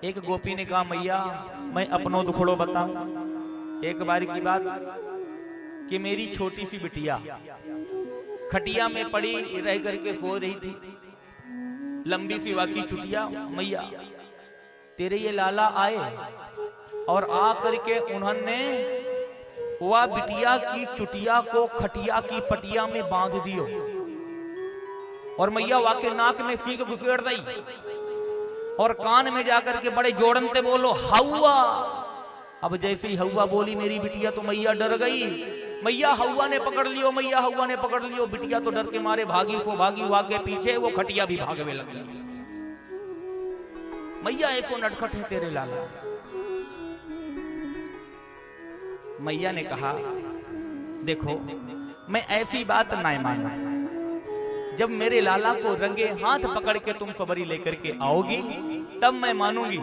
एक गोपी ने कहा मैया मैं अपनो दुखड़ो बताऊं। एक बार की बात कि मेरी छोटी सी बिटिया खटिया में पड़ी रह करके सो रही थी, लंबी सी वाकी चुटिया, मैया तेरे ये लाला आए और आ करके उन्होंने वह बिटिया की चुटिया को खटिया की पटिया में बांध दियो और मैया वाके नाक में सीख घुसेड़ दी और कान में जाकर के बड़े जोड़नते बोलो हवा। अब जैसे ही हवा बोली मेरी बिटिया तो मैया डर गई। मैया हवा ने पकड़ लियो, मैया हवा ने पकड़ लियो। बिटिया तो डर के मारे भागी सो भागी, वाके पीछे वो खटिया भी भागवे लग गई। मैया ऐसो नटखट है तेरे लाला। मैया ने कहा देखो मैं ऐसी बात ना मानू, जब मेरे लाला को रंगे हाथ पकड़ के तुम सबरी लेकर के आओगी तब मैं मानूंगी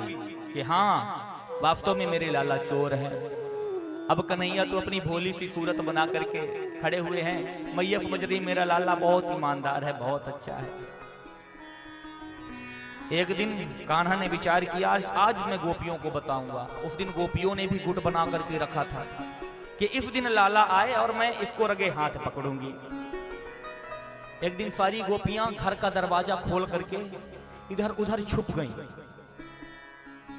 कि हाँ वास्तव में मेरे लाला चोर है। अब कन्हैया तो अपनी भोली सी सूरत बना करके खड़े हुए हैं। मैया समझ रही मेरा लाला बहुत ईमानदार है, बहुत अच्छा है। एक दिन कान्हा ने विचार किया आज मैं गोपियों को बताऊंगा। उस दिन गोपियों ने भी गुट बना करके रखा था कि इस दिन लाला आए और मैं इसको रगे हाथ पकड़ूंगी। एक दिन सारी गोपियां घर का दरवाजा खोल करके इधर उधर छुप गईं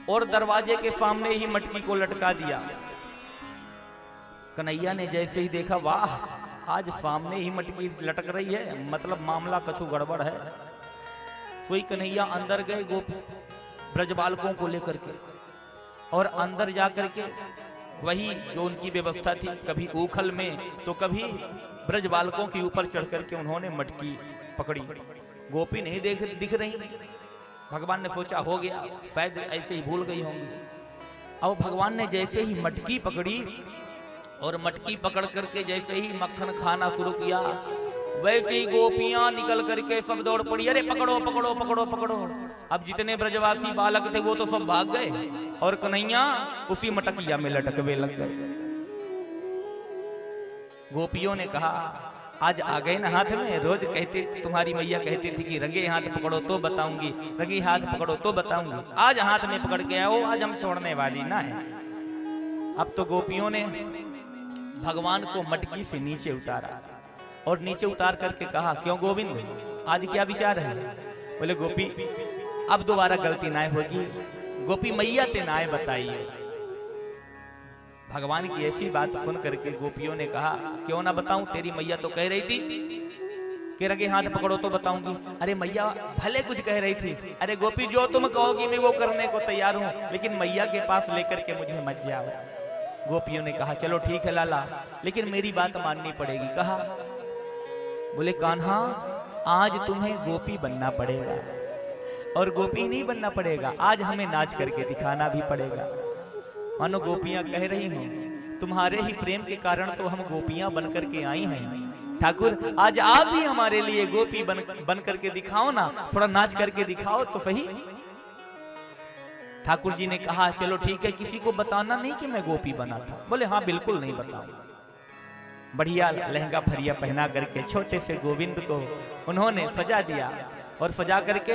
और दरवाजे के सामने ही मटकी को लटका दिया। कन्हैया ने जैसे ही देखा वाह आज सामने ही मटकी लटक रही है, मतलब मामला कछु गड़बड़ है। कोई कन्हैया अंदर गए गोपी ब्रज बालकों को लेकर के और अंदर जाकर के वही जो उनकी व्यवस्था थी, कभी ऊखल में तो कभी ब्रज बालकों के ऊपर चढ़ करके उन्होंने मटकी पकड़ी। गोपी नहीं दिख रही। भगवान ने सोचा हो गया, शायद ऐसे ही भूल गई होंगी। अब भगवान ने जैसे ही मटकी पकड़ी और मटकी पकड़ करके जैसे ही मक्खन खाना शुरू किया वैसे ही गोपियां निकल करके सब दौड़ पड़ी, अरे पकड़ो पकड़ो पकड़ो पकड़ो। अब जितने ब्रजवासी बालक थे वो तो सब भाग गए और कन्हैया उसी मटकिया में लटकवे लग गए। गोपियों ने कहा आज आ गए ना हाथ में। रोज कहते तुम्हारी मैया कहती थी कि रंगे हाथ पकड़ो तो बताऊंगी, रंगे हाथ पकड़ो तो बताऊंगी। आज हाथ में पकड़ के आओ, आज हम छोड़ने वाली ना है। अब तो गोपियों ने भगवान को मटकी से नीचे उतारा और नीचे उतार करके कहा क्यों गोविंद आज क्या विचार है। बोले गोपी अब दोबारा गलती ना होगी, गोपी मैया ते ना बताइए। भगवान की ऐसी बात सुन करके गोपियों ने कहा क्यों ना बताऊं, तेरी मैया तो कह रही थी कि रंगे हाथ पकड़ो तो बताऊंगी। अरे मैया भले कुछ कह रही थी, अरे गोपी जो तुम कहोगी मैं वो करने को तैयार हूं, लेकिन मैया के पास लेकर के मुझे मत जाओ। गोपियों ने कहा चलो ठीक है लाला, लेकिन मेरी बात माननी पड़ेगी। कहा बोले कान्हा आज तुम्हें गोपी बनना पड़ेगा और गोपी नहीं बनना पड़ेगा, आज हमें नाच करके दिखाना भी पड़ेगा। मानो गोपियां कह रही हूं तुम्हारे ही प्रेम के कारण तो हम गोपियां बन करके आई हैं। ठाकुर आज आप भी हमारे लिए गोपी बन करके दिखाओ ना, थोड़ा नाच करके दिखाओ तो सही। ठाकुर जी ने कहा चलो ठीक है, किसी को बताना नहीं कि मैं गोपी बना था। बोले हाँ बिल्कुल नहीं बताऊंगा। बढ़िया लहंगा फरिया पहना करके छोटे से गोविंद को उन्होंने सजा दिया और सजा करके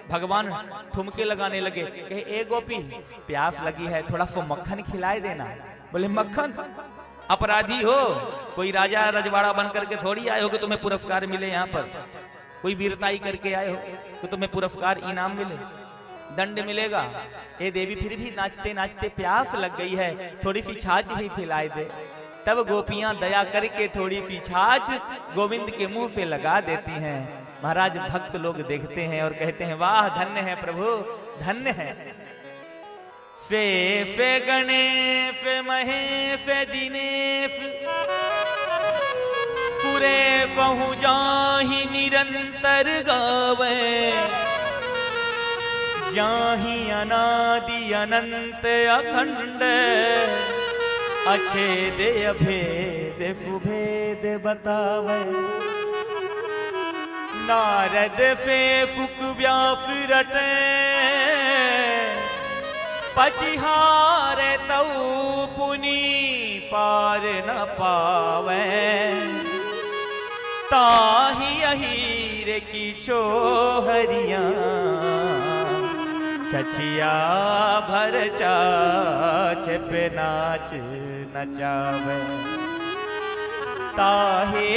भगवान ठुमके लगाने लगे। कहे ए गोपी प्यास लगी है, थोड़ा सा मक्खन खिलाए देना। बोले मक्खन, अपराधी हो, कोई राजा रजवाड़ा बन करके थोड़ी आए हो कि तुम्हें पुरस्कार मिले। यहाँ पर कोई वीरताई करके आए हो कि तुम्हें पुरस्कार इनाम मिले, दंड मिलेगा। ए देवी फिर भी नाचते नाचते प्यास लग गई है, थोड़ी सी छाछ ही खिलाए दे। तब गोपियां दया करके थोड़ी सी छाछ गोविंद के मुंह से लगा देती हैं। महाराज भक्त लोग देखते हैं और कहते हैं वाह धन्य है प्रभु, धन्य है। से गणेश महेश दिनेश सुरेश सहु जाहि निरंतर गावे, जाहि अनादि अनंत अखंड अछेद अभेद सुभेद बतावे। नारद से सुख व्यास रटे पचिहारे तऊ पुनि पार न पावे। ताहि अहीर की छोहरिया छछिया भर चाछ पे नाच नचावे ताहे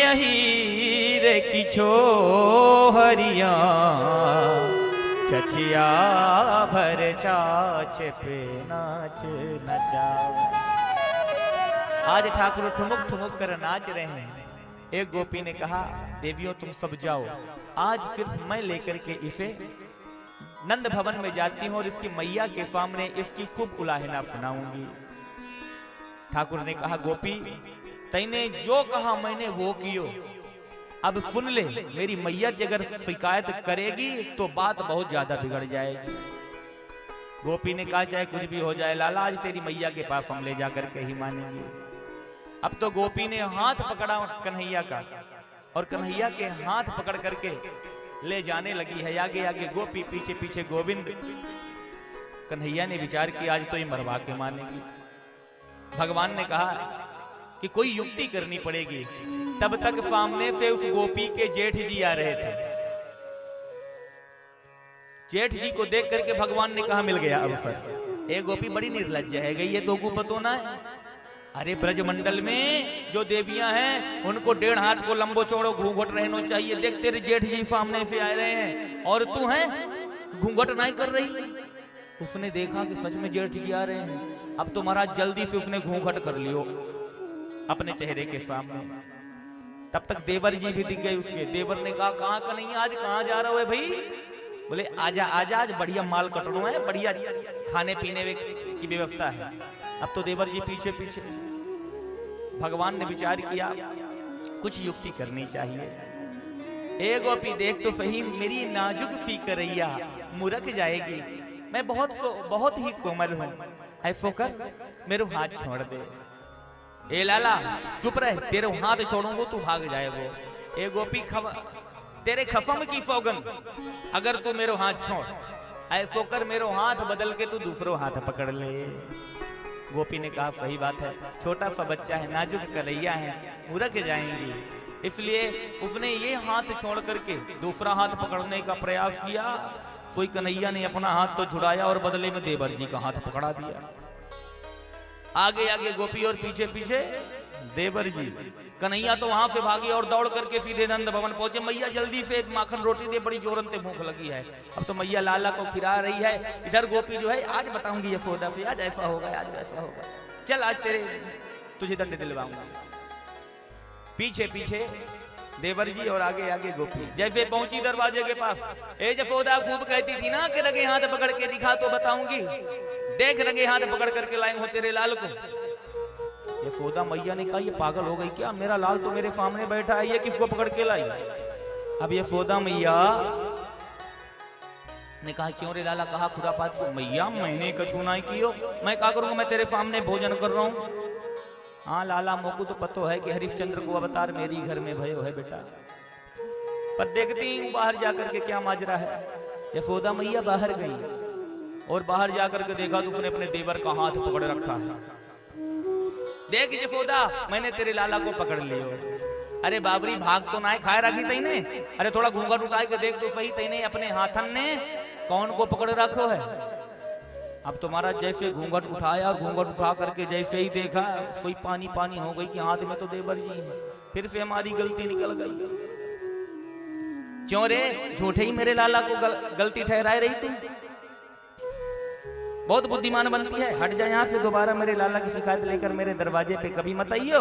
अहीर की छोहरिया छछिया भर चाछ पे नाच नचावे। आज ठाकुर ठुमुक ठुमुक कर नाच रहे हैं। एक गोपी ने कहा देवियों तुम सब जाओ, आज सिर्फ मैं लेकर के इसे नंद भवन में जाती हूं और इसकी मैया के सामने इसकी खूब उलाहना सुनाऊंगी। ठाकुर ने कहा गोपी तैने जो कहा मैंने वो कियो, अब सुन ले मेरी मैया जी अगर शिकायत करेगी तो बात बहुत ज्यादा बिगड़ जाएगी। गोपी ने कहा चाहे कुछ भी हो जाए लाला, आज तेरी मैया के पास हम ले जाकर के ही मानेंगे। अब तो गोपी ने हाथ पकड़ा कन्हैया का और कन्हैया के हाथ पकड़ करके ले जाने लगी है। आगे आगे गोपी पीछे पीछे गोविंद। कन्हैया ने विचार किया आज तो ये मरवा के मानेगी। भगवान ने कहा कि कोई युक्ति करनी पड़ेगी। तब तक सामने से उस गोपी के जेठ जी आ रहे थे। जेठ जी को देख करके भगवान ने कहा मिल गया अवसर। एक गोपी बड़ी निर्लज्ज है गई ये, दो को बतोना है। अरे ब्रजमंडल में जो देवियां हैं उनको 1.5 हाथ को लंबो चौड़ो घूंघट रहना चाहिए। देख तेरे जेठ जी सामने से आ रहे हैं और तू है घूंघट नहीं कर रही। उसने देखा कि सच में जेठ जी आ रहे हैं। अब तो महाराज जल्दी से उसने घूंघट कर लियो अपने चेहरे के सामने। तब तक देवर जी भी दिख गए उसके। देवर ने कहा कहाँ का नहीं, आज कहाँ जा रहा है भाई? बोले आजा आजा, आज बढ़िया माल कटना है, बढ़िया खाने पीने की व्यवस्था है। अब तो देवर जी पीछे पीछे। भगवान ने विचार किया कुछ युक्ति करनी चाहिए। ए गोपी देख तो सही मेरी नाजुक सी करैया मुरक जाएगी। मैं बहुत ही कोमल हूं, ऐसो कर मेरे हाथ छोड़ दे। ए लाला चुप रह, तेरे हाथ छोड़ूंगा तू भाग जाएगो। ए गोपी तेरे खसम की सौगंध, अगर तू मेरे हाथ छोड़ ऐसो कर मेरे हाथ बदल के तू दूसरो हाथ पकड़ ले। गोपी ने कहा सही बात है, छोटा सा बच्चा है, नाजुक कलैया है, मुरक जाएंगी। इसलिए उसने ये हाथ छोड़ करके दूसरा हाथ पकड़ने का प्रयास किया। कोई कन्हैया ने अपना हाथ तो छुड़ाया और बदले में देवर जी का हाथ पकड़ा दिया। आगे आगे गोपी और पीछे पीछे देवर जी। कन्हैया तो वहां से भागे और दौड़ करके सीधे नंद भवन पहुंचे। मैया जल्दी से माखन रोटी दे, बड़ी जोरन से भूख लगी है। अब तो मैया लाला को खिला रही है। इधर गोपी जो है आज बताऊंगी यशोदा से, आज ऐसा होगा, आज वैसा होगा, चल आज तुझे दंड दिलवाऊंगा। पीछे पीछे देवर जी और आगे आगे गोपी। जैसे पहुंची दरवाजे के पास, ए यशोदा खूब कहती थी ना कि रंगे हाथ पकड़ के दिखा तो बताऊंगी, देख रंगे हाथ पकड़ करके लाई हो तेरे लाल को। यशोदा मैया ने कहा ये पागल हो गई क्या, मेरा लाल तो मेरे सामने बैठा है, ये किसको पकड़ के लाई? अब यशोदा मैया ने कहा क्यों रे लाला, कहा खुरापात को। मैया मैंने कछु नहीं कियो, मैं क्या करूंगा, मैं तेरे सामने भोजन कर रहा हूं। हाँ लाला मोकू तो पतो है कि हरिश्चंद्र को अवतार मेरी घर में भयो है बेटा, पर देखती हूं बाहर जाकर के क्या माजरा है। यशोदा मैया बाहर गई और बाहर जाकर के देखा तो उसने अपने देवर का हाथ पकड़ रखा है। देख यशोदा मैंने तेरे लाला को पकड़ लियो। अरे बाबरी भाग तो ना खाए रखी तईने, अरे थोड़ा घूंघट उठा के देख तो सही, तईने अपने हाथन ने कौन को पकड़ रखो है। अब तुम्हारा जैसे घूंघट उठाया और घूंघट उठा करके जैसे ही देखा सोई पानी पानी हो गई कि हाथ में तो देवर जी है। फिर से हमारी गलती निकल गई। क्यों रे झूठे ही मेरे लाला को गलती ठहराए रही तुम, बहुत बुद्धिमान बनती है, हट जाए यहाँ से, दोबारा मेरे लाला की शिकायत लेकर मेरे दरवाजे पे कभी मत आइयो।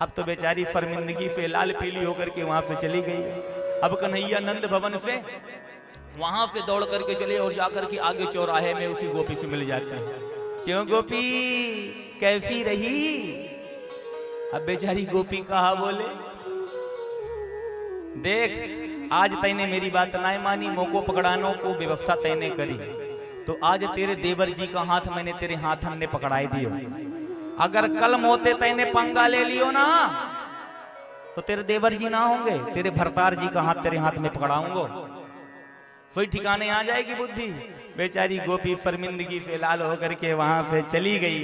अब तो बेचारी शर्मिंदगी से लाल पीली होकर के वहां पे चली गई। अब कन्हैया नंद भवन से वहां से दौड़ करके चले और जाकर के आगे चौराहे में उसी गोपी से मिल जाते हैं। क्यों गोपी कैसी रही? अब बेचारी गोपी कहा बोले देख आज तैने मेरी बात ना मानी, मोको पकड़ानो को व्यवस्था तैने करी, तो आज तेरे देवर जी का हाथ मैंने तेरे हाथन ने पकड़ाई दियो। अगर कल मोते तैने पंगा ले लियो ना तो तेरे देवर जी ना होंगे, तेरे भरतार जी का हाथ तेरे हाथ में पकड़ाऊंगा, कोई ठिकाने आ जाएगी बुद्धि। बेचारी गोपी शर्मिंदगी से लाल होकर के वहां से चली गई।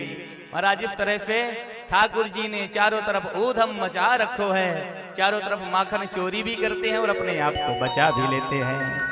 महाराज इस तरह से ठाकुर जी ने चारों तरफ ऊधम मचा रखो है, चारों तरफ माखन चोरी भी करते हैं और अपने आप को बचा भी लेते हैं।